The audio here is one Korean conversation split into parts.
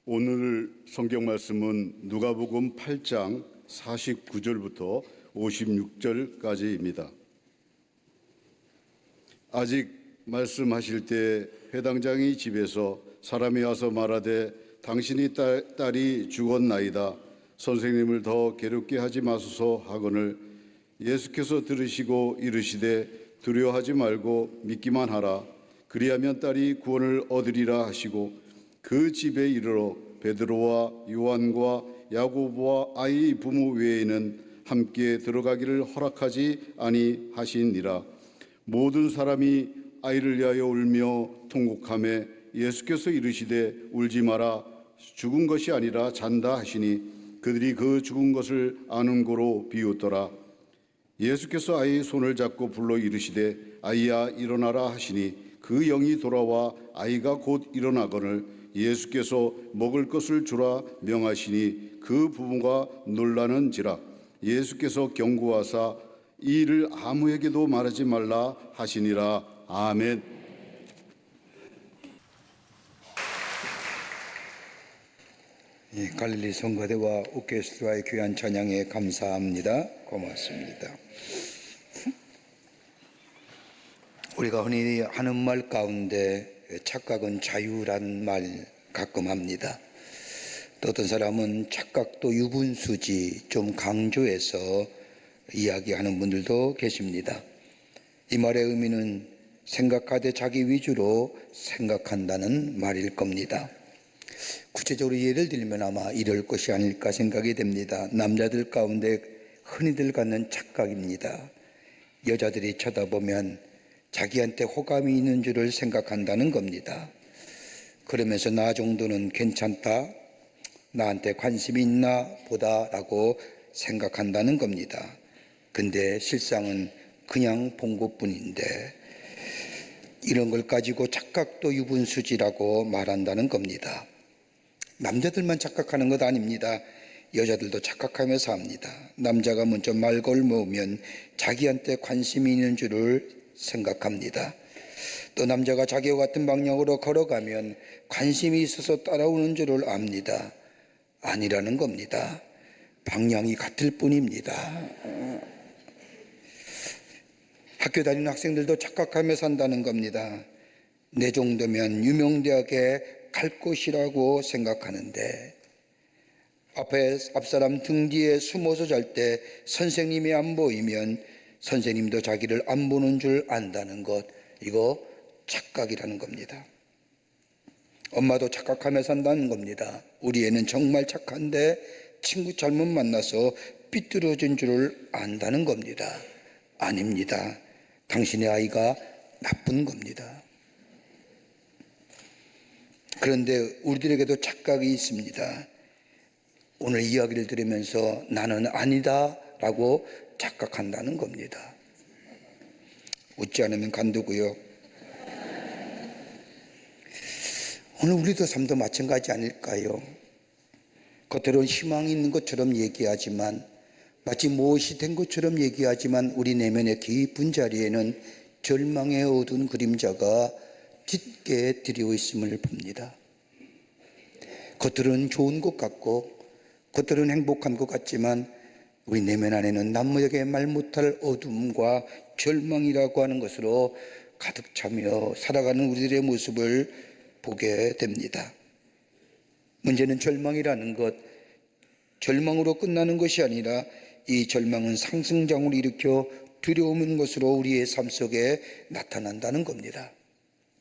오늘 성경 말씀은 누가복음 8장 49절부터 56절까지입니다. 아직 말씀하실 때 회당장이 집에서 사람이 와서 말하되 당신이 딸이 죽었나이다. 선생님을 더 괴롭게 하지 마소서 하거늘 예수께서 들으시고 이르시되 두려워하지 말고 믿기만 하라. 그리하면 딸이 구원을 얻으리라 하시고 그 집에 이르러 베드로와 요한과 야고보와 아이 부모 외에는 함께 들어가기를 허락하지 아니하시니라. 모든 사람이 아이를 위하여 울며 통곡하매 예수께서 이르시되 울지 마라. 죽은 것이 아니라 잔다 하시니 그들이 그 죽은 것을 아는 고로 비웃더라. 예수께서 아이의 손을 잡고 불러 이르시되 아이야 일어나라 하시니 그 영이 돌아와 아이가 곧 일어나거늘 예수께서 먹을 것을 주라 명하시니 그 부모가 놀라는지라. 예수께서 경고하사 이 일을 아무에게도 말하지 말라 하시니라. 아멘. 갈릴리 성가대와 오케스트라의 귀한 찬양에 감사합니다. 고맙습니다. 우리가 흔히 하는 말 가운데 착각은 자유란 말 가끔 합니다. 또 어떤 사람은 착각도 유분수지 좀 강조해서 이야기하는 분들도 계십니다. 이 말의 의미는 생각하되 자기 위주로 생각한다는 말일 겁니다. 구체적으로 예를 들면 아마 이럴 것이 아닐까 생각이 됩니다. 남자들 가운데 흔히들 갖는 착각입니다. 여자들이 쳐다보면 자기한테 호감이 있는 줄을 생각한다는 겁니다. 그러면서 나 정도는 괜찮다, 나한테 관심이 있나 보다라고 생각한다는 겁니다. 근데 실상은 그냥 본 것뿐인데 이런 걸 가지고 착각도 유분수지라고 말한다는 겁니다. 남자들만 착각하는 것 아닙니다. 여자들도 착각하며 삽니다. 남자가 먼저 말 걸모으면 자기한테 관심이 있는 줄을 생각합니다. 또 남자가 자기와 같은 방향으로 걸어가면 관심이 있어서 따라오는 줄을 압니다. 아니라는 겁니다. 방향이 같을 뿐입니다. 학교 다니는 학생들도 착각하며 산다는 겁니다. 내 정도면 유명대학에 갈 것이라고 생각하는데 앞사람 등 뒤에 숨어서 잘 때 선생님이 안 보이면 선생님도 자기를 안 보는 줄 안다는 것, 이거 착각이라는 겁니다. 엄마도 착각하며 산다는 겁니다. 우리 애는 정말 착한데 친구 잘못 만나서 삐뚤어진 줄을 안다는 겁니다. 아닙니다. 당신의 아이가 나쁜 겁니다. 그런데 우리들에게도 착각이 있습니다. 오늘 이야기를 들으면서 나는 아니다 라고 착각한다는 겁니다. 웃지 않으면 간두고요. 오늘 우리도 삶도 마찬가지 아닐까요? 겉으로는 희망이 있는 것처럼 얘기하지만 마치 무엇이 된 것처럼 얘기하지만 우리 내면의 깊은 자리에는 절망의 어두운 그림자가 짙게 드리고 있음을 봅니다. 겉으로는 좋은 것 같고 겉으로는 행복한 것 같지만 우리 내면 안에는 남에게 말 못할 어둠과 절망이라고 하는 것으로 가득 차며 살아가는 우리들의 모습을 보게 됩니다. 문제는 절망이라는 것, 절망으로 끝나는 것이 아니라 이 절망은 상승장을 일으켜 두려움인 것으로 우리의 삶 속에 나타난다는 겁니다.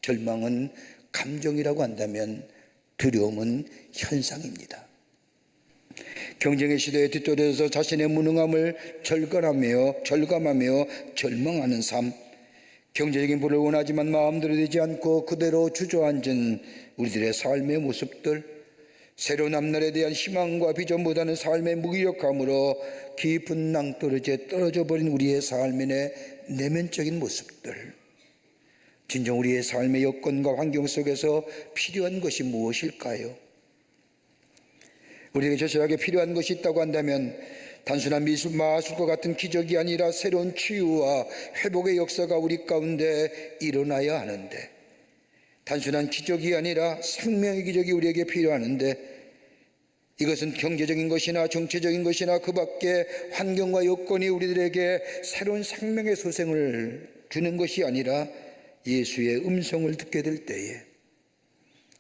절망은 감정이라고 한다면 두려움은 현상입니다. 경쟁의 시대에 뒤떨어져서 자신의 무능함을 절감하며 절망하는 삶, 경제적인 부를 원하지만 마음대로 되지 않고 그대로 주저앉은 우리들의 삶의 모습들, 새로운 앞날에 대한 희망과 비전보다는 삶의 무기력함으로 깊은 낭떠러지에 떨어져 버린 우리의 삶의 내면적인 모습들, 진정 우리의 삶의 여건과 환경 속에서 필요한 것이 무엇일까요? 우리에게 절실하게 필요한 것이 있다고 한다면 단순한 마술과 같은 기적이 아니라 새로운 치유와 회복의 역사가 우리 가운데 일어나야 하는데 단순한 기적이 아니라 생명의 기적이 우리에게 필요하는데, 이것은 경제적인 것이나 정치적인 것이나 그 밖에 환경과 여건이 우리들에게 새로운 생명의 소생을 주는 것이 아니라 예수의 음성을 듣게 될 때에,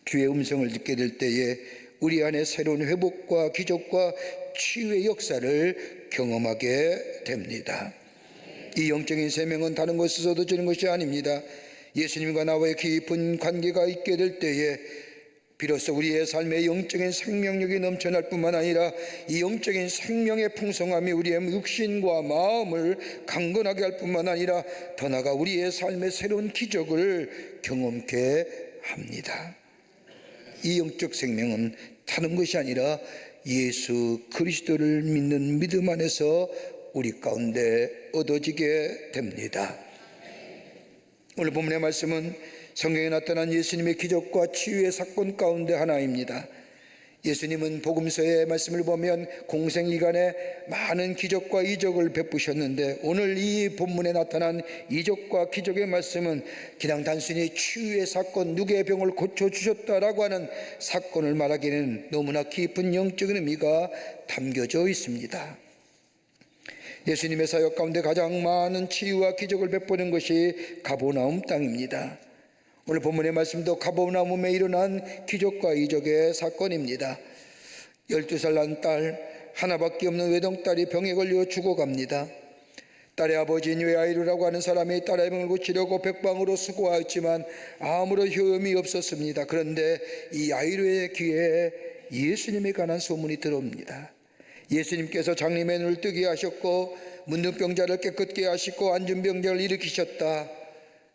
주의 음성을 듣게 될 때에 우리 안에 새로운 회복과 기적과 치유의 역사를 경험하게 됩니다. 이 영적인 생명은 다른 것에서 얻어지는 것이 아닙니다. 예수님과 나와의 깊은 관계가 있게 될 때에 비로소 우리의 삶에 영적인 생명력이 넘쳐날 뿐만 아니라 이 영적인 생명의 풍성함이 우리의 육신과 마음을 강건하게 할 뿐만 아니라 더 나아가 우리의 삶의 새로운 기적을 경험케 합니다. 이 영적 생명은 다른 것이 아니라 예수 그리스도를 믿는 믿음 안에서 우리 가운데 얻어지게 됩니다. 오늘 본문의 말씀은 성경에 나타난 예수님의 기적과 치유의 사건 가운데 하나입니다. 예수님은 복음서의 말씀을 보면 공생이간에 많은 기적과 이적을 베푸셨는데, 오늘 이 본문에 나타난 이적과 기적의 말씀은 그냥 단순히 치유의 사건, 누구의 병을 고쳐주셨다라고 하는 사건을 말하기에는 너무나 깊은 영적인 의미가 담겨져 있습니다. 예수님의 사역 가운데 가장 많은 치유와 기적을 베푸는 것이 가버나움 땅입니다. 오늘 본문의 말씀도 가버나움에 일어난 기적과 이적의 사건입니다. 12살 난 딸, 하나밖에 없는 외동딸이 병에 걸려 죽어갑니다. 딸의 아버지인 외아이루라고 하는 사람이 딸의 병을 고치려고 백방으로 수고하였지만 아무런 효험이 없었습니다. 그런데 이 아이루의 귀에 예수님에 관한 소문이 들어옵니다. 예수님께서 장님의 눈을 뜨게 하셨고 문둥병자를 깨끗게 하시고 앉은 병자를 일으키셨다.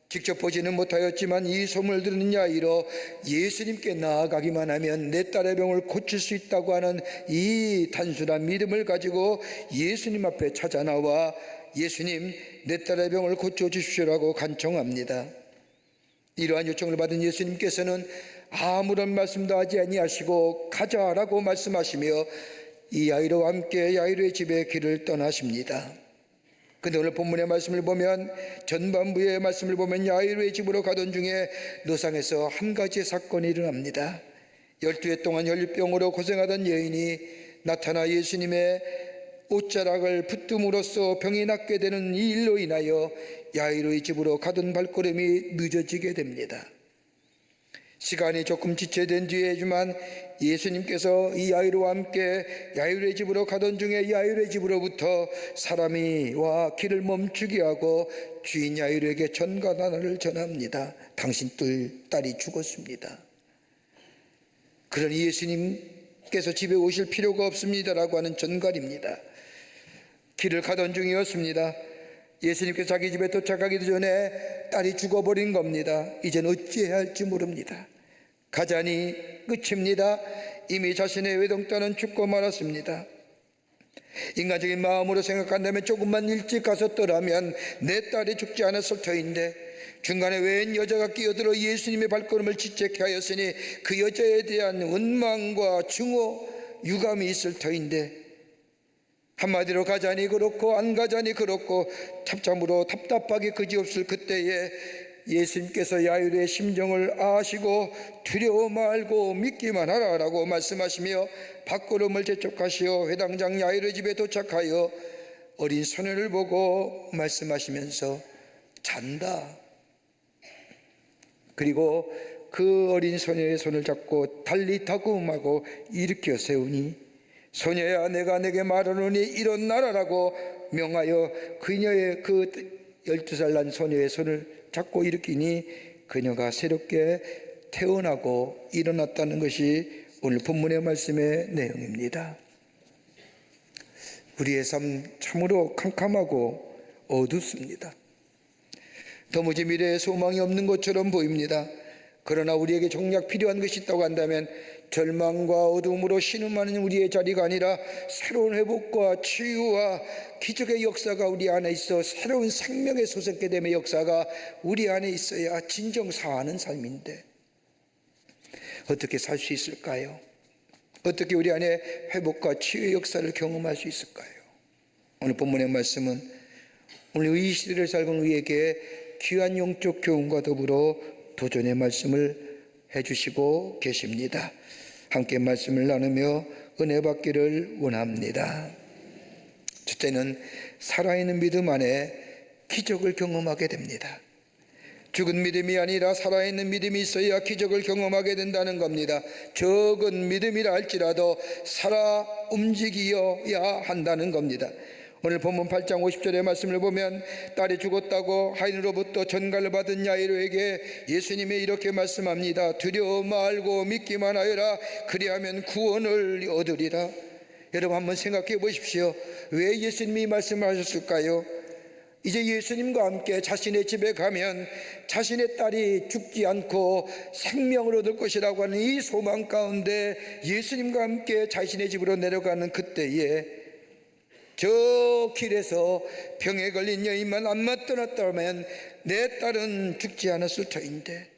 직접 보지는 못하였지만 이 소문을 들은 야이로 예수님께 나아가기만 하면 내 딸의 병을 고칠 수 있다고 하는 이 단순한 믿음을 가지고 예수님 앞에 찾아 나와 예수님, 내 딸의 병을 고쳐주십시오라고 간청합니다. 이러한 요청을 받은 예수님께서는 아무런 말씀도 하지 아니하시고 가자라고 말씀하시며 이 야이로와 함께 야이로의 집에 길을 떠나십니다. 근데 오늘 본문의 말씀을 보면, 전반부의 말씀을 보면 야이로의 집으로 가던 중에 노상에서 한 가지 사건이 일어납니다. 12해 동안 혈류병으로 고생하던 여인이 나타나 예수님의 옷자락을 붙듦으로써 병이 낫게 되는 이 일로 인하여 야이로의 집으로 가던 발걸음이 늦어지게 됩니다. 시간이 조금 지체된 뒤에지만 예수님께서 이 야이로와 함께 야이로의 집으로 가던 중에 야이로의 집으로부터 사람이 와 길을 멈추게 하고 주인 야이로에게 전갈 하나를 전합니다. 당신 딸이 죽었습니다. 그러니 예수님께서 집에 오실 필요가 없습니다라고 하는 전갈입니다. 길을 가던 중이었습니다. 예수님께서 자기 집에 도착하기도 전에 딸이 죽어버린 겁니다. 이젠 어찌해야 할지 모릅니다. 가자니 끝입니다. 이미 자신의 외동딸은 죽고 말았습니다. 인간적인 마음으로 생각한다면 조금만 일찍 갔었더라면 내 딸이 죽지 않았을 터인데, 중간에 웬 여자가 끼어들어 예수님의 발걸음을 지체케 하였으니 그 여자에 대한 원망과 증오, 유감이 있을 터인데, 한마디로 가자니 그렇고 안 가자니 그렇고 참으로 답답하게 그지없을 그때에 예수님께서 야이로의 심정을 아시고 두려워 말고 믿기만 하라라고 말씀하시며 발걸음을 재촉하시어 회당장 야이로 집에 도착하여 어린 소년을 보고 말씀하시면서 잔다. 그리고 그 어린 소녀의 손을 잡고 달리타구음하고 일으켜 세우니, 소녀야 내가 내게 말하노니 일어나라라고 명하여 그녀의 그 12살 난 소녀의 손을 잡고 일으키니 그녀가 새롭게 태어나고 일어났다는 것이 오늘 본문의 말씀의 내용입니다. 우리의 삶 참으로 캄캄하고 어둡습니다. 도무지 미래에 소망이 없는 것처럼 보입니다. 그러나 우리에게 정작 필요한 것이 있다고 한다면 절망과 어둠으로 신음하는 우리의 자리가 아니라 새로운 회복과 치유와 기적의 역사가 우리 안에 있어 새로운 생명의 솟게 됨의 역사가 우리 안에 있어야 진정 사는 삶인데, 어떻게 살 수 있을까요? 어떻게 우리 안에 회복과 치유의 역사를 경험할 수 있을까요? 오늘 본문의 말씀은 오늘 이 시대를 살고 우리에게 귀한 영적 교훈과 더불어 도전의 말씀을 해주시고 계십니다. 함께 말씀을 나누며 은혜 받기를 원합니다. 첫째는 살아있는 믿음 안에 기적을 경험하게 됩니다. 죽은 믿음이 아니라 살아있는 믿음이 있어야 기적을 경험하게 된다는 겁니다. 적은 믿음이라 할지라도 살아 움직여야 한다는 겁니다. 오늘 본문 8장 50절의 말씀을 보면 딸이 죽었다고 하인으로부터 전갈을 받은 야이로에게 예수님이 이렇게 말씀합니다. 두려워 말고 믿기만 하여라. 그리하면 구원을 얻으리라. 여러분 한번 생각해 보십시오. 왜 예수님이 말씀하셨을까요? 이제 예수님과 함께 자신의 집에 가면 자신의 딸이 죽지 않고 생명을 얻을 것이라고 하는 이 소망 가운데 예수님과 함께 자신의 집으로 내려가는 그때에 저 길에서 병에 걸린 여인만 안 맞떠났다면 내 딸은 죽지 않았을 터인데,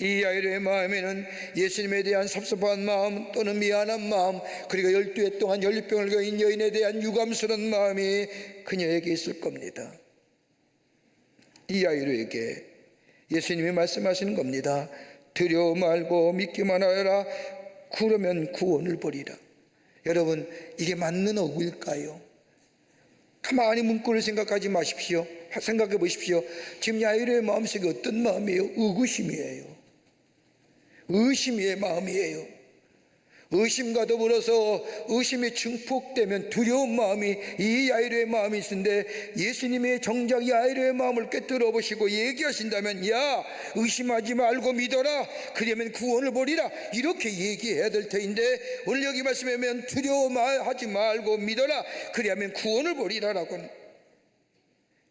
이 야이로의 마음에는 예수님에 대한 섭섭한 마음 또는 미안한 마음, 그리고 12해 동안 연류병을 겨인 여인에 대한 유감스러운 마음이 그녀에게 있을 겁니다. 이 야이로에게 예수님이 말씀하시는 겁니다. 두려워 말고 믿기만 하여라. 그러면 구원을 보리라. 여러분, 이게 맞는 어구일까요? 가만히 문구를 생각하지 마십시오. 생각해 보십시오. 지금 야이로의 마음속에 어떤 마음이에요? 의구심이에요. 의심의 마음이에요. 의심과 더불어서 의심이 증폭되면 두려운 마음이 이 야이로의 마음이 있는데, 예수님의 정작 야이로의 마음을 꿰뚫어 보시고 얘기하신다면, 야, 의심하지 말고 믿어라. 그러면 구원을 보리라. 이렇게 얘기해야 될 터인데, 오늘 여기 말씀에 보면 두려워하지 말고 믿어라. 그러면 구원을 보리라라고 하는.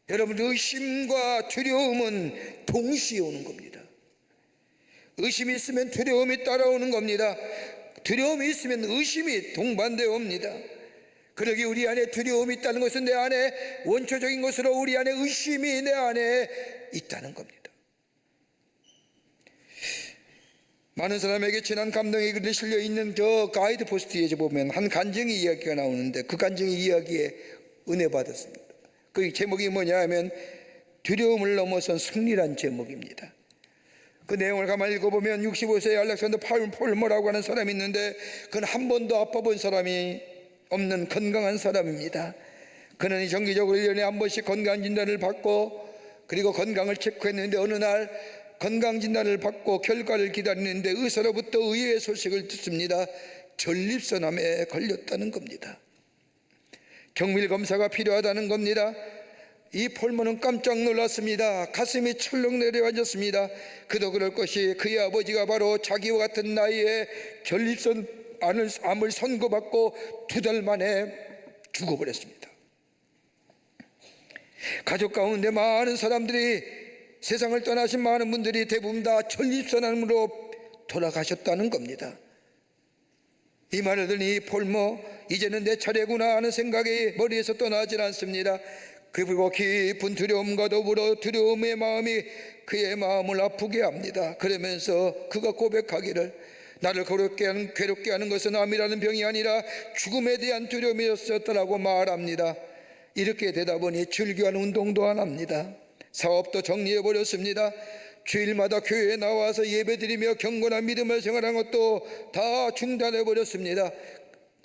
여러분, 의심과 두려움은 동시에 오는 겁니다. 의심이 있으면 두려움이 따라오는 겁니다. 두려움이 있으면 의심이 동반되어 옵니다. 그러기 우리 안에 두려움이 있다는 것은 내 안에 원초적인 것으로 우리 안에 의심이 내 안에 있다는 겁니다. 많은 사람에게 지난 감동의 글이 실려 있는 저 가이드 포스트에 보면 한 간증의 이야기가 나오는데, 그 간증의 이야기에 은혜 받았습니다. 그 제목이 뭐냐 하면 두려움을 넘어선 승리란 제목입니다. 그 내용을 가만히 읽어보면 65세의 알렉산더 폴머라고 하는 사람이 있는데, 그는 한 번도 아파본 사람이 없는 건강한 사람입니다. 그는 정기적으로 1년에 한 번씩 건강진단을 받고, 그리고 건강을 체크했는데, 어느 날 건강진단을 받고 결과를 기다리는데 의사로부터 의외의 소식을 듣습니다. 전립선암에 걸렸다는 겁니다. 경밀 검사가 필요하다는 겁니다. 이 폴머는 깜짝 놀랐습니다. 가슴이 철렁 내려앉았습니다. 그도 그럴 것이 그의 아버지가 바로 자기와 같은 나이에 전립선암을 선고받고 2달 만에 죽어버렸습니다. 가족 가운데 많은 사람들이, 세상을 떠나신 많은 분들이 대부분 다 전립선암으로 돌아가셨다는 겁니다. 이 말을 들으니 폴머, 이제는 내 차례구나 하는 생각이 머리에서 떠나질 않습니다. 그리고 깊은 두려움과 더불어 두려움의 마음이 그의 마음을 아프게 합니다. 그러면서 그가 고백하기를, 나를 괴롭게 하는 것은 암이라는 병이 아니라 죽음에 대한 두려움이었다라고 말합니다. 이렇게 되다 보니 즐겨한 운동도 안 합니다. 사업도 정리해버렸습니다. 주일마다 교회에 나와서 예배드리며 경건한 믿음을 생활한 것도 다 중단해버렸습니다.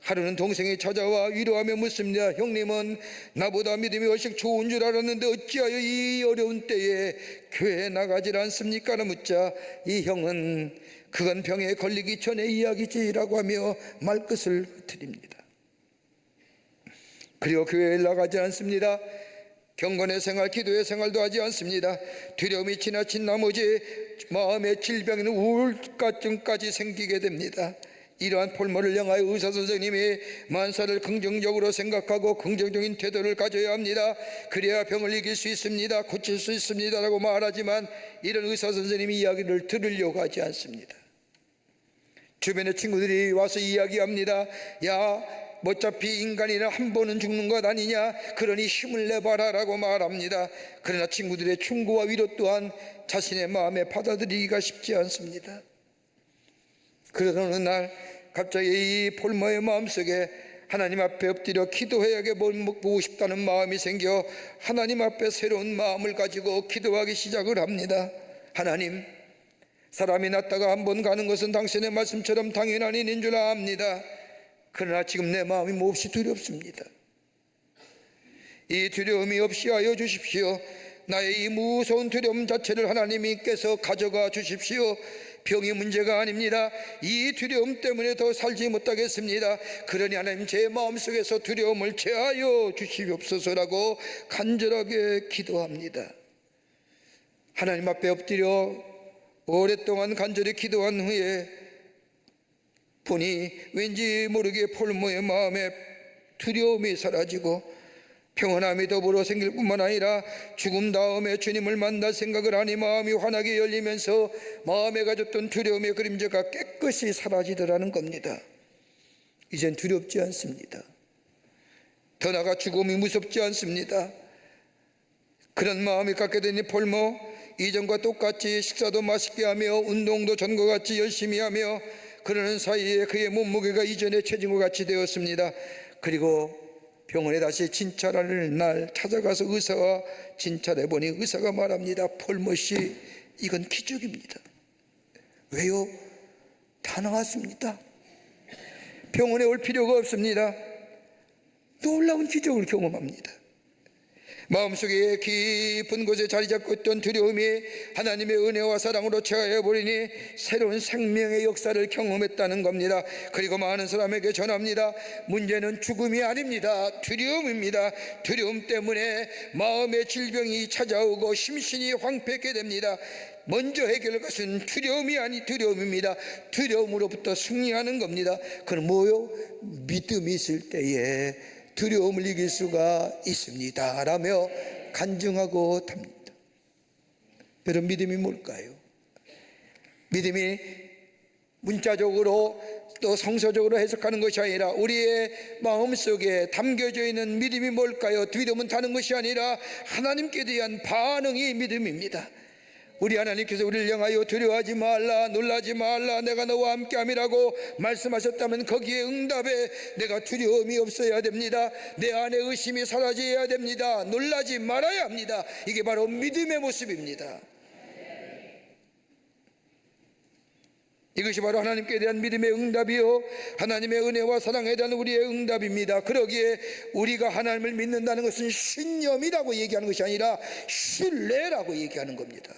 하루는 동생이 찾아와 위로하며 묻습니다. 형님은 나보다 믿음이 훨씬 좋은 줄 알았는데 어찌하여 이 어려운 때에 교회에 나가질 않습니까? 라고 묻자 이 형은 그건 병에 걸리기 전의 이야기지라고 하며 말끝을 드립니다. 그리고 교회에 나가지 않습니다. 경건의 생활, 기도의 생활도 하지 않습니다. 두려움이 지나친 나머지 마음의 질병인 우울증까지 생기게 됩니다. 이러한 폴머를 향하여 의사 선생님이 만사를 긍정적으로 생각하고 긍정적인 태도를 가져야 합니다. 그래야 병을 이길 수 있습니다. 고칠 수 있습니다 라고 말하지만, 이런 의사 선생님이 이야기를 들으려고 하지 않습니다. 주변의 친구들이 와서 이야기합니다. 야, 어차피 인간이라 한 번은 죽는 것 아니냐, 그러니 힘을 내봐라 라고 말합니다. 그러나 친구들의 충고와 위로 또한 자신의 마음에 받아들이기가 쉽지 않습니다. 그러던 어느 날 갑자기 이 폴머의 마음속에 하나님 앞에 엎드려 기도해야게 보고 싶다는 마음이 생겨 하나님 앞에 새로운 마음을 가지고 기도하기 시작을 합니다. 하나님, 사람이 났다가 한 번 가는 것은 당신의 말씀처럼 당연한 일인 줄 압니다. 그러나 지금 내 마음이 몹시 두렵습니다. 이 두려움이 없이 하여 주십시오. 나의 이 무서운 두려움 자체를 하나님께서 가져가 주십시오. 병이 문제가 아닙니다. 이 두려움 때문에 더 살지 못하겠습니다. 그러니 하나님, 제 마음속에서 두려움을 제하여 주시옵소서라고 간절하게 기도합니다. 하나님 앞에 엎드려 오랫동안 간절히 기도한 후에 보니 왠지 모르게 폴모의 마음에 두려움이 사라지고 평안함이 더불어 생길 뿐만 아니라 죽음 다음에 주님을 만날 생각을 하니 마음이 환하게 열리면서 마음에 가졌던 두려움의 그림자가 깨끗이 사라지더라는 겁니다. 이젠 두렵지 않습니다. 더 나아가 죽음이 무섭지 않습니다. 그런 마음이 갖게 되니 폴모, 이전과 똑같이 식사도 맛있게 하며 운동도 전과 같이 열심히 하며 그러는 사이에 그의 몸무게가 이전의 체중과 같이 되었습니다. 그리고 병원에 다시 진찰하는 날 찾아가서 의사와 진찰해 보니 의사가 말합니다. 폴모 씨, 이건 기적입니다. 왜요? 다 나왔습니다. 병원에 올 필요가 없습니다. 놀라운 기적을 경험합니다. 마음속에 깊은 곳에 자리 잡고 있던 두려움이 하나님의 은혜와 사랑으로 채워버리니 새로운 생명의 역사를 경험했다는 겁니다. 그리고 많은 사람에게 전합니다. 문제는 죽음이 아닙니다. 두려움입니다. 두려움 때문에 마음의 질병이 찾아오고 심신이 황폐하게 됩니다. 먼저 해결할 것은 두려움이 아니 두려움입니다. 두려움으로부터 승리하는 겁니다. 그건 뭐요? 믿음이 있을 때에 두려움을 이길 수가 있습니다 라며 간증하고 답니다. 여러분, 믿음이 뭘까요? 믿음이 문자적으로 또 성서적으로 해석하는 것이 아니라 우리의 마음속에 담겨져 있는 믿음이 뭘까요? 두려움은 다른 것이 아니라 하나님께 대한 반응이 믿음입니다. 우리 하나님께서 우리를 향하여 두려워하지 말라, 놀라지 말라, 내가 너와 함께함이라고 말씀하셨다면 거기에 응답에 내가 두려움이 없어야 됩니다. 내 안에 의심이 사라져야 됩니다. 놀라지 말아야 합니다. 이게 바로 믿음의 모습입니다. 이것이 바로 하나님께 대한 믿음의 응답이요, 하나님의 은혜와 사랑에 대한 우리의 응답입니다. 그러기에 우리가 하나님을 믿는다는 것은 신념이라고 얘기하는 것이 아니라 신뢰라고 얘기하는 겁니다.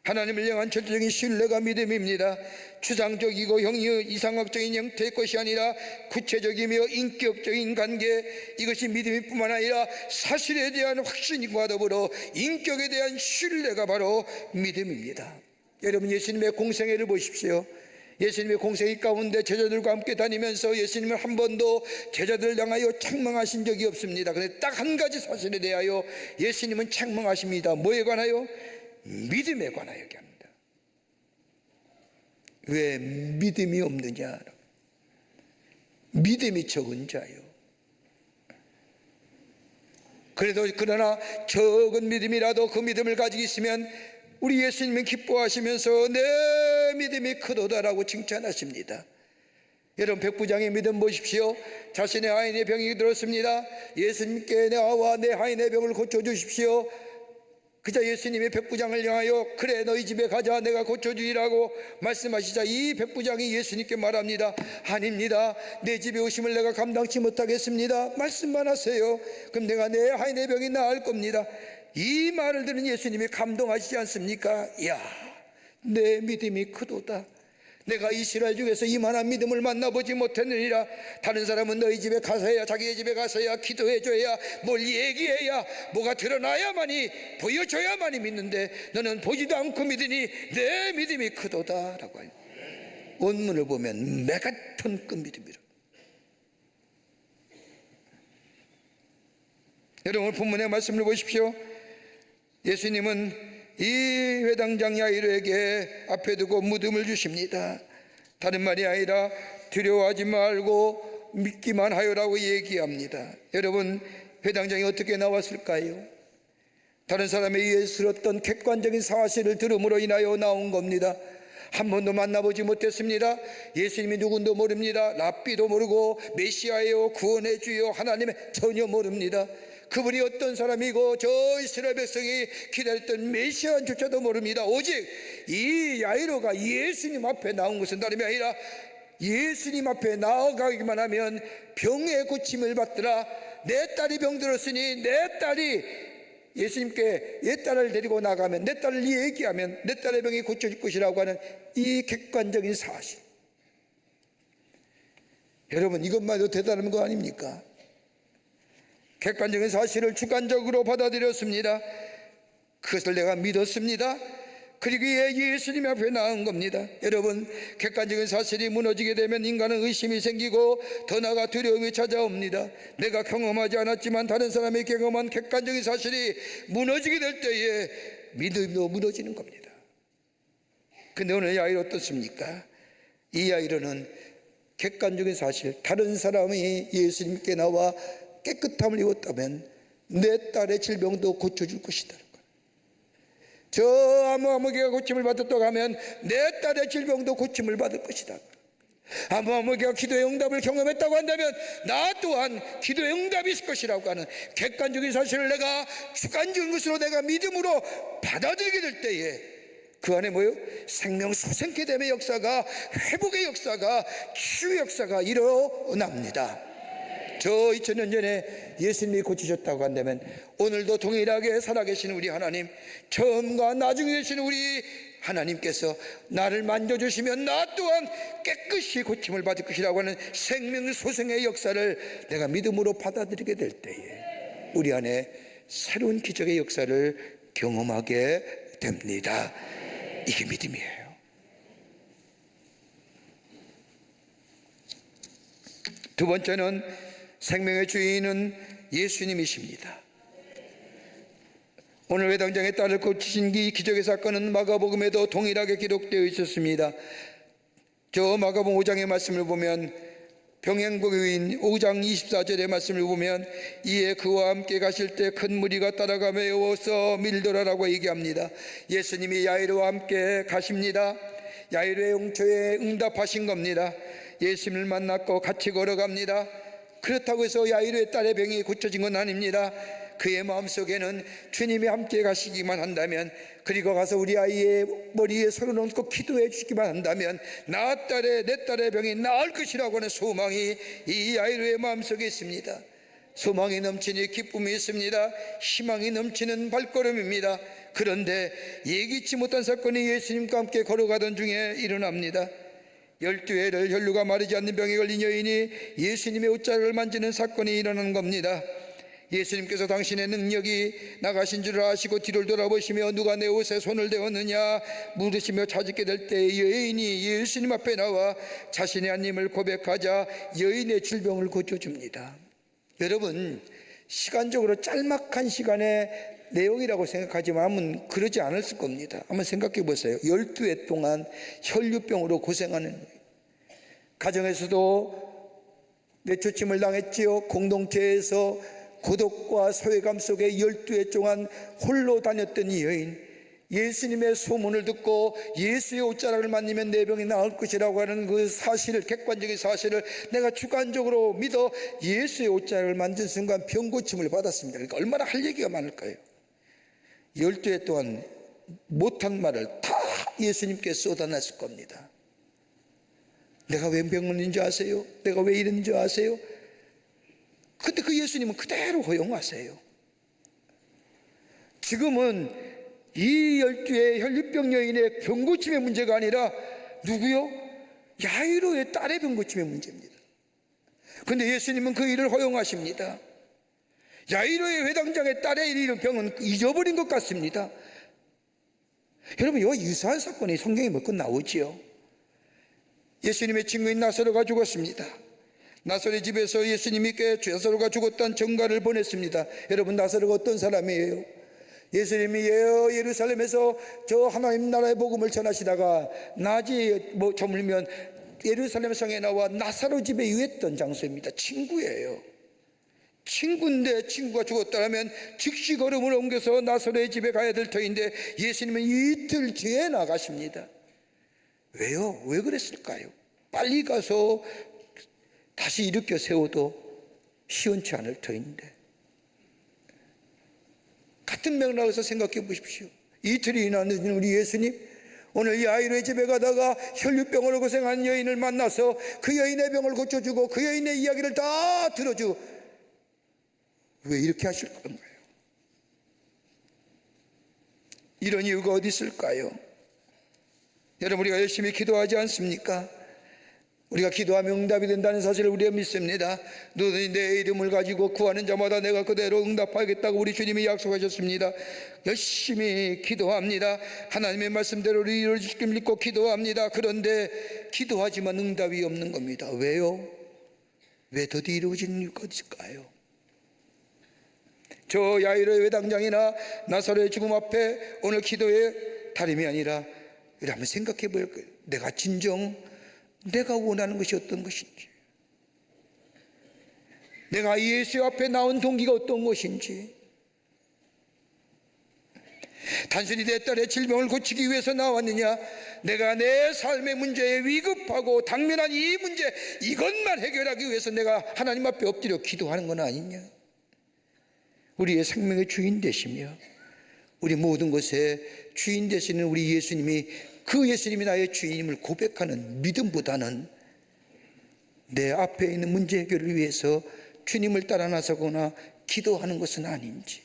하나님을 향한 절대적인 신뢰가 믿음입니다. 추상적이고 이상학적인 형태의 것이 아니라 구체적이며 인격적인 관계, 이것이 믿음일 뿐만 아니라 사실에 대한 확신과 더불어 인격에 대한 신뢰가 바로 믿음입니다. 여러분, 예수님의 공생애를 보십시오. 예수님의 공생애 가운데 제자들과 함께 다니면서 예수님을 한 번도 제자들을 향하여 책망하신 적이 없습니다. 그런데 딱 한 가지 사실에 대하여 예수님은 책망하십니다. 뭐에 관하여? 믿음에 관하여 얘기합니다. 왜 믿음이 없느냐? 믿음이 적은 자요. 그러나 적은 믿음이라도 그 믿음을 가지고 있으면 우리 예수님은 기뻐하시면서 내 믿음이 크도다라고 칭찬하십니다. 여러분, 백부장의 믿음 보십시오. 자신의 하인의 병이 들었습니다. 예수님께 나와 내 하인의 병을 고쳐주십시오. 그자 예수님이 백부장을 향하여 그래, 너희 집에 가자, 내가 고쳐주리라고 말씀하시자 이 백부장이 예수님께 말합니다. 아닙니다. 내 집에 오심을 내가 감당치 못하겠습니다. 말씀만 하세요. 그럼 내가 내 하인의 병이 나을 겁니다. 이 말을 들은 예수님이 감동하시지 않습니까? 야, 내 믿음이 크도다. 내가 이스라엘 중에서 이만한 믿음을 만나보지 못했느니라. 다른 사람은 너희 집에 가서야, 자기의 집에 가서야 기도해줘야, 뭘 얘기해야, 뭐가 드러나야만이, 보여줘야만이 믿는데 너는 보지도 않고 믿으니 내 믿음이 크도다 라고 해요. 원문을 보면 메가톤급 믿음이라. 여러분, 오늘 본문의 말씀을 보십시오. 예수님은 이 회당장 야이로에게 앞에 두고 무덤을 주십니다. 다른 말이 아니라 두려워하지 말고 믿기만 하여라고 얘기합니다. 여러분, 회당장이 어떻게 나왔을까요? 다른 사람에 의해 들었던 객관적인 사실을 들음으로 인하여 나온 겁니다. 한 번도 만나보지 못했습니다. 예수님이 누군도 모릅니다. 랍비도 모르고 메시아예요, 구원의 주요 하나님의 전혀 모릅니다. 그분이 어떤 사람이고 저 이스라엘 백성이 기다렸던 메시아조차도 모릅니다. 오직 이 야이로가 예수님 앞에 나온 것은 다름이 아니라 예수님 앞에 나아가기만 하면 병의 고침을 받더라. 내 딸이 병들었으니 내 딸이 예수님께 내 딸을 데리고 나가면, 내 딸을 얘기하면 내 딸의 병이 고쳐질 것이라고 하는 이 객관적인 사실. 여러분, 이것만 해도 대단한 거 아닙니까? 객관적인 사실을 주관적으로 받아들였습니다. 그것을 내가 믿었습니다. 그러기에 예수님 앞에 나온 겁니다. 여러분, 객관적인 사실이 무너지게 되면 인간은 의심이 생기고 더 나아가 두려움이 찾아옵니다. 내가 경험하지 않았지만 다른 사람이 경험한 객관적인 사실이 무너지게 될 때에 믿음도 무너지는 겁니다. 근데 오늘 야이로 어떻습니까? 이 야이로는 객관적인 사실, 다른 사람이 예수님께 나와 깨끗함을 입었다면 내 딸의 질병도 고쳐줄 것이다. 저 아무개가 고침을 받았다고 하면 내 딸의 질병도 고침을 받을 것이다. 아무개가 기도의 응답을 경험했다고 한다면 나 또한 기도의 응답이 있을 것이라고 하는 객관적인 사실을 내가 주관적인 것으로 내가 믿음으로 받아들이게 될 때에 그 안에 뭐예요? 생명 소생케 됨의 역사가, 회복의 역사가, 치유의 역사가 일어납니다. 저 2000년 전에 예수님이 고치셨다고 한다면 오늘도 동일하게 살아계신 우리 하나님, 처음과 나중에 계신 우리 하나님께서 나를 만져주시면 나 또한 깨끗이 고침을 받을 것이라고 하는 생명 소생의 역사를 내가 믿음으로 받아들이게 될 때에 우리 안에 새로운 기적의 역사를 경험하게 됩니다. 이게 믿음이에요. 두 번째는 생명의 주인은 예수님이십니다. 오늘 회당장의 딸을 고치신 이 기적의 사건은 마가복음에도 동일하게 기록되어 있었습니다. 저 마가복음 5장의 말씀을 보면, 병행복인 5장 24절의 말씀을 보면 이에 그와 함께 가실 때 큰 무리가 따라가며 외워서 밀더라라고 얘기합니다. 예수님이 야이로와 함께 가십니다. 야이로의 용처에 응답하신 겁니다. 예수님을 만났고 같이 걸어갑니다. 그렇다고 해서 야이로의 딸의 병이 고쳐진 건 아닙니다. 그의 마음속에는 주님이 함께 가시기만 한다면, 그리고 가서 우리 아이의 머리에 손을 얹고 기도해 주시기만 한다면 내 딸의 병이 나을 것이라고 하는 소망이 이 야이로의 마음속에 있습니다. 소망이 넘치는 기쁨이 있습니다. 희망이 넘치는 발걸음입니다. 그런데 예기치 못한 사건이 예수님과 함께 걸어가던 중에 일어납니다. 12회를 혈류가 마르지 않는 병에 걸린 여인이 예수님의 옷자락을 만지는 사건이 일어나는 겁니다. 예수님께서 당신의 능력이 나가신 줄 아시고 뒤를 돌아보시며 누가 내 옷에 손을 대었느냐 물으시며 찾게 될 때 여인이 예수님 앞에 나와 자신의 한 힘을 고백하자 여인의 질병을 고쳐줍니다. 여러분, 시간적으로 짤막한 시간의 내용이라고 생각하지만 그러지 않았을 겁니다. 한번 생각해 보세요. 12회 동안 혈류병으로 고생하는, 가정에서도 내초침을 당했지요. 공동체에서 고독과 소외감 속에 12회 동안 홀로 다녔던 이 여인, 예수님의 소문을 듣고 예수의 옷자락을 만지면 내 병이 나을 것이라고 하는 그 사실을, 객관적인 사실을 내가 주관적으로 믿어 예수의 옷자락을 만진 순간 병 고침을 받았습니다. 그러니까 얼마나 할 얘기가 많을까요? 12회 동안 못한 말을 다 예수님께 쏟아냈을 겁니다. 내가 왜 병원인 줄 아세요? 내가 왜 이랬는 줄 아세요? 근데 그 예수님은 그대로 허용하세요. 지금은 이 12의 혈류병 여인의 병고침의 문제가 아니라 누구요? 야이로의 딸의 병고침의 문제입니다. 근데 예수님은 그 일을 허용하십니다. 야이로의 회당장의 딸의 이런 병은 잊어버린 것 같습니다. 여러분, 이와 유사한 사건이 성경에 몇 건 나오지요. 예수님의 친구인 나사로가 죽었습니다. 나사로의 집에서 예수님이 나사로가 죽었다는 전가를 보냈습니다. 여러분, 나사로가 어떤 사람이에요? 예수님이 예루살렘에서 저 하나님 나라의 복음을 전하시다가 낮이 저물면 예루살렘 성에 나와 나사로 집에 유했던 장소입니다. 친구예요. 친구인데 친구가 죽었다면 즉시 걸음을 옮겨서 나사로의 집에 가야 될 터인데 예수님은 이틀 뒤에 나가십니다. 왜요? 왜 그랬을까요? 빨리 가서 다시 일으켜 세워도 시원치 않을 터인데. 같은 맥락에서 생각해 보십시오. 이틀이나 늦은 우리 예수님, 오늘 야이로의 집에 가다가 혈류병으로 고생한 여인을 만나서 그 여인의 병을 고쳐주고 그 여인의 이야기를 다 들어주고, 왜 이렇게 하실 건가요? 이런 이유가 어디 있을까요? 여러분, 우리가 열심히 기도하지 않습니까? 우리가 기도하면 응답이 된다는 사실을 우리가 믿습니다. 누구든지 내 이름을 가지고 구하는 자마다 내가 그대로 응답하겠다고 우리 주님이 약속하셨습니다. 열심히 기도합니다. 하나님의 말씀대로 이루어질 믿고 기도합니다. 그런데 기도하지만 응답이 없는 겁니다. 왜요? 왜 더디 이루어지는 이유가 있을까요? 저 야이로의 외당장이나 나사로의 죽음 앞에 오늘 기도의 다름이 아니라 우리 한번 생각해 볼 거예요. 내가 진정 내가 원하는 것이 어떤 것인지, 내가 예수 앞에 나온 동기가 어떤 것인지, 단순히 내 딸의 질병을 고치기 위해서 나왔느냐, 내가 내 삶의 문제에 위급하고 당면한 이 문제 이것만 해결하기 위해서 내가 하나님 앞에 엎드려 기도하는 건 아니냐. 우리의 생명의 주인 되시며 우리 모든 것의 주인 되시는 우리 예수님이, 그 예수님이 나의 주인임을 고백하는 믿음보다는 내 앞에 있는 문제 해결을 위해서 주님을 따라 나서거나 기도하는 것은 아닌지.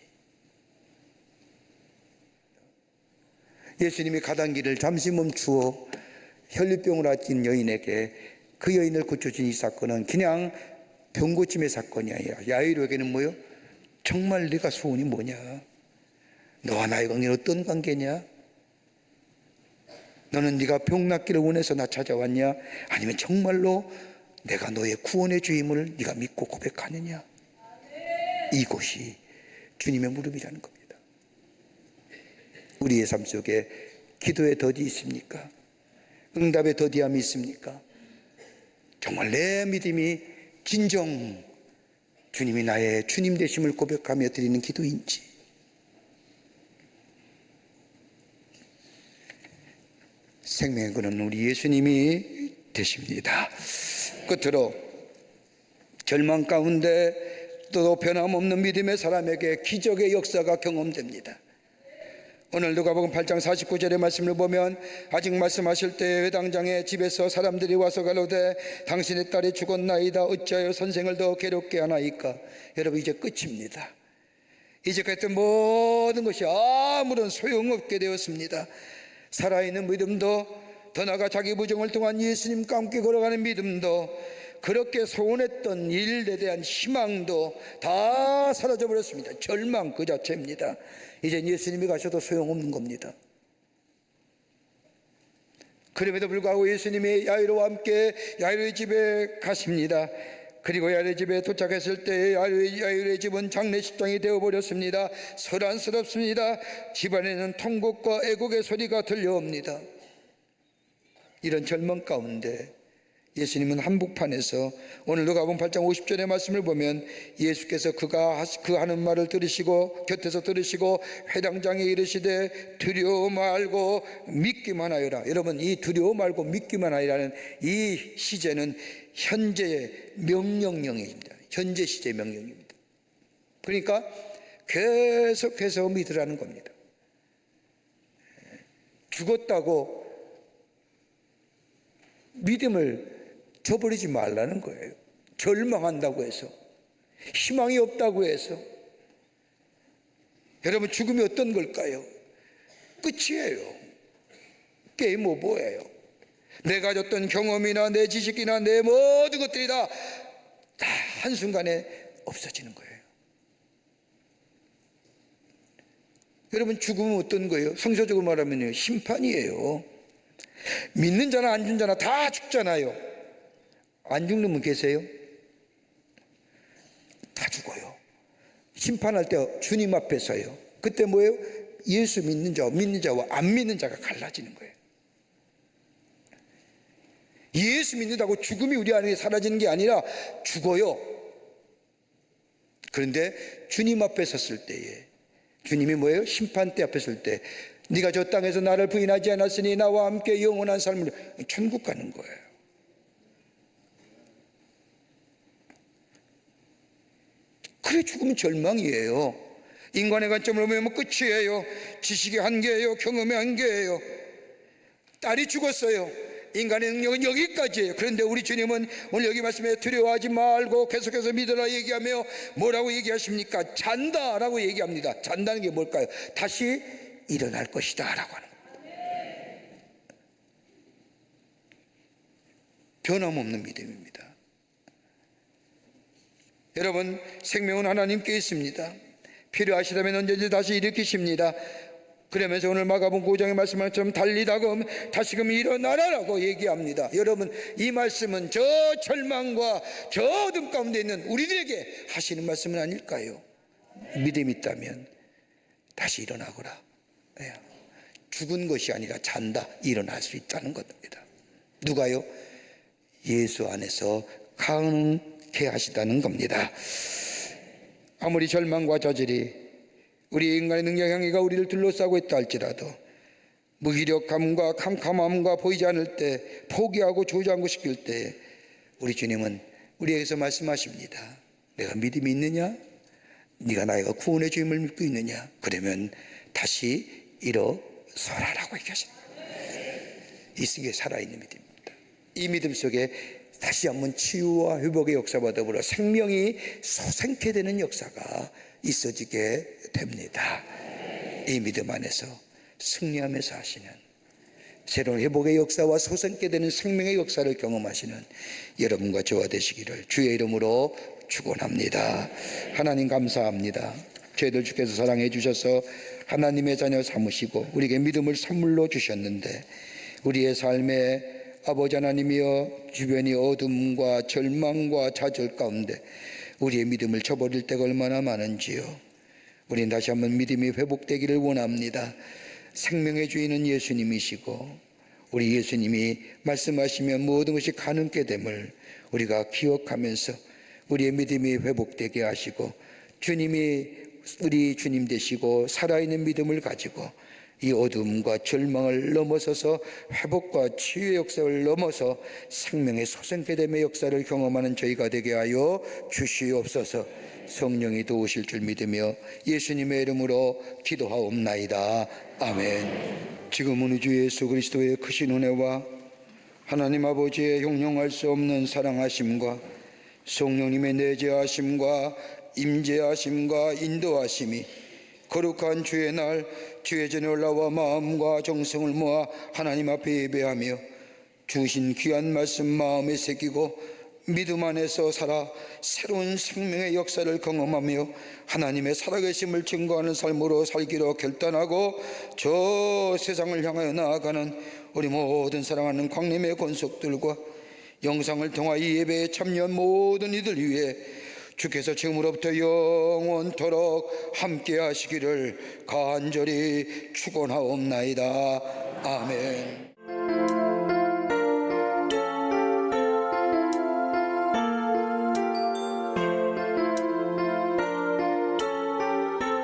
예수님이 가던 길을 잠시 멈추어 혈류병을 앓은 여인에게 그 여인을 고쳐준 이 사건은 그냥 병고침의 사건이 아니라 야이로에게는 뭐요? 정말 네가 소원이 뭐냐? 너와 나의 관계는 어떤 관계냐? 너는 네가 병 낫기를 원해서 나 찾아왔냐? 아니면 정말로 내가 너의 구원의 주임을 네가 믿고 고백하느냐? 이것이 주님의 물음이라는 겁니다. 우리의 삶 속에 기도에 더디 있습니까? 응답에 더디함이 있습니까? 정말 내 믿음이 진정 주님이 나의 주님 되심을 고백하며 드리는 기도인지, 생명의 근원 우리 예수님이 되십니다. 끝으로 절망 가운데 또 변함없는 믿음의 사람에게 기적의 역사가 경험됩니다. 오늘 누가복음 8장 49절의 말씀을 보면, 아직 말씀하실 때 회당장의 집에서 사람들이 와서 가로되 당신의 딸이 죽었나이다. 어찌하여 선생을 더 괴롭게 하나이까. 여러분, 이제 끝입니다. 이제까지 모든 것이 아무런 소용없게 되었습니다. 살아있는 믿음도, 더 나아가 자기 부정을 통한 예수님과 함께 걸어가는 믿음도, 그렇게 소원했던 일에 대한 희망도 다 사라져버렸습니다. 절망 그 자체입니다. 이제 예수님이 가셔도 소용없는 겁니다. 그럼에도 불구하고 예수님이 야이로와 함께 야이로의 집에 가십니다. 그리고 야이로의 집에 도착했을 때 야이로의 집은 장례식장이 되어버렸습니다. 소란스럽습니다. 집안에는 통곡과 애곡의 소리가 들려옵니다. 이런 절망 가운데 예수님은 한복판에서, 오늘 누가복음 8장 50절의 말씀을 보면 예수께서 그가 그 하는 말을 들으시고 곁에서 들으시고 회당장에 이르시되 두려워 말고 믿기만 하여라. 여러분, 이 두려워 말고 믿기만 하여라는 이 시제는 현재의 명령형입니다. 현재 시제 명령입니다. 그러니까 계속해서 믿으라는 겁니다. 죽었다고 믿음을 저버리지 말라는 거예요. 절망한다고 해서, 희망이 없다고 해서. 여러분, 죽음이 어떤 걸까요? 끝이에요. 게임 오버예요. 내가 줬던 경험이나 내 지식이나 내 모든 것들이 다 한순간에 없어지는 거예요. 여러분, 죽음은 어떤 거예요? 성서적으로 말하면요, 심판이에요. 믿는 자나 안 죽는 자나 다 죽잖아요. 안 죽는 분 계세요? 다 죽어요. 심판할 때 주님 앞에서요. 그때 뭐예요? 예수 믿는 자와 안 믿는 자가 갈라지는 거예요. 예수 믿는다고 죽음이 우리 안에 사라지는 게 아니라 죽어요. 그런데 주님 앞에 섰을 때에, 주님이 뭐예요? 심판대 앞에 설 때, 네가 저 땅에서 나를 부인하지 않았으니 나와 함께 영원한 삶을, 천국 가는 거예요. 그래, 죽으면 절망이에요. 인간의 관점으로 보면 끝이에요. 지식의 한계예요. 경험의 한계예요. 딸이 죽었어요. 인간의 능력은 여기까지예요. 그런데 우리 주님은 오늘 여기 말씀에 두려워하지 말고 계속해서 믿으라 얘기하며 뭐라고 얘기하십니까? 잔다라고 얘기합니다. 잔다는 게 뭘까요? 다시 일어날 것이다 라고 하는 겁니다. 변함없는 믿음입니다. 여러분, 생명은 하나님께 있습니다. 필요하시다면 언제든지 다시 일으키십니다. 그러면서 오늘 마가복음 5장의 말씀한 것처럼 달리다금 다시금 일어나라라고 얘기합니다. 여러분, 이 말씀은 저 절망과 저 어둠 가운데 있는 우리들에게 하시는 말씀은 아닐까요? 믿음이 있다면 다시 일어나거라. 죽은 것이 아니라 잔다, 일어날 수 있다는 겁니다. 누가요? 예수 안에서 가능케 하시다는 겁니다. 아무리 절망과 저질이 우리 인간의 능력 향기가 우리를 둘러싸고 있다 할지라도 무기력함과 캄캄함과 보이지 않을 때 포기하고 조장시킬 때 우리 주님은 우리에게서 말씀하십니다. 내가 믿음이 있느냐? 네가 나의 구원의 주임을 믿고 있느냐? 그러면 다시 일어서라라고 얘기하십니다. 이 살아있는 믿음입니다. 이 믿음 속에 다시 한번 치유와 회복의 역사와 더불어 생명이 솟게 되는 역사가 있어지게 됩니다. 이 믿음 안에서 승리하면서 하시는 새로운 회복의 역사와 솟게 되는 생명의 역사를 경험하시는 여러분과 저와 되시기를 주의 이름으로 축원합니다. 하나님 감사합니다. 저희들 주께서 사랑해 주셔서 하나님의 자녀 삼으시고 우리에게 믿음을 선물로 주셨는데 우리의 삶에 아버지 하나님이여 주변이 어둠과 절망과 좌절 가운데 우리의 믿음을 저버릴 때가 얼마나 많은지요. 우리는 다시 한번 믿음이 회복되기를 원합니다. 생명의 주인은 예수님이시고 우리 예수님이 말씀하시면 모든 것이 가능케 됨을 우리가 기억하면서 우리의 믿음이 회복되게 하시고 주님이 우리 주님 되시고 살아있는 믿음을 가지고 이 어둠과 절망을 넘어서서 회복과 치유의 역사를 넘어서 생명의 솟게 됨의 역사를 경험하는 저희가 되게 하여 주시옵소서. 성령이 도우실 줄 믿으며 예수님의 이름으로 기도하옵나이다. 아멘. 지금은 우리 주 예수 그리스도의 크신 은혜와 하나님 아버지의 형용할 수 없는 사랑하심과 성령님의 내재하심과 임재하심과 인도하심이 거룩한 주의 날 주의 전에 올라와 마음과 정성을 모아 하나님 앞에 예배하며 주신 귀한 말씀 마음에 새기고 믿음 안에서 살아 새로운 생명의 역사를 경험하며 하나님의 살아계심을 증거하는 삶으로 살기로 결단하고 저 세상을 향하여 나아가는 우리 모든 사랑하는 광림의 권속들과 영상을 통하 이 예배에 참여한 모든 이들 위해 주께서 지금으로부터 영원토록 함께 하시기를 간절히 축원하옵나이다. 아멘.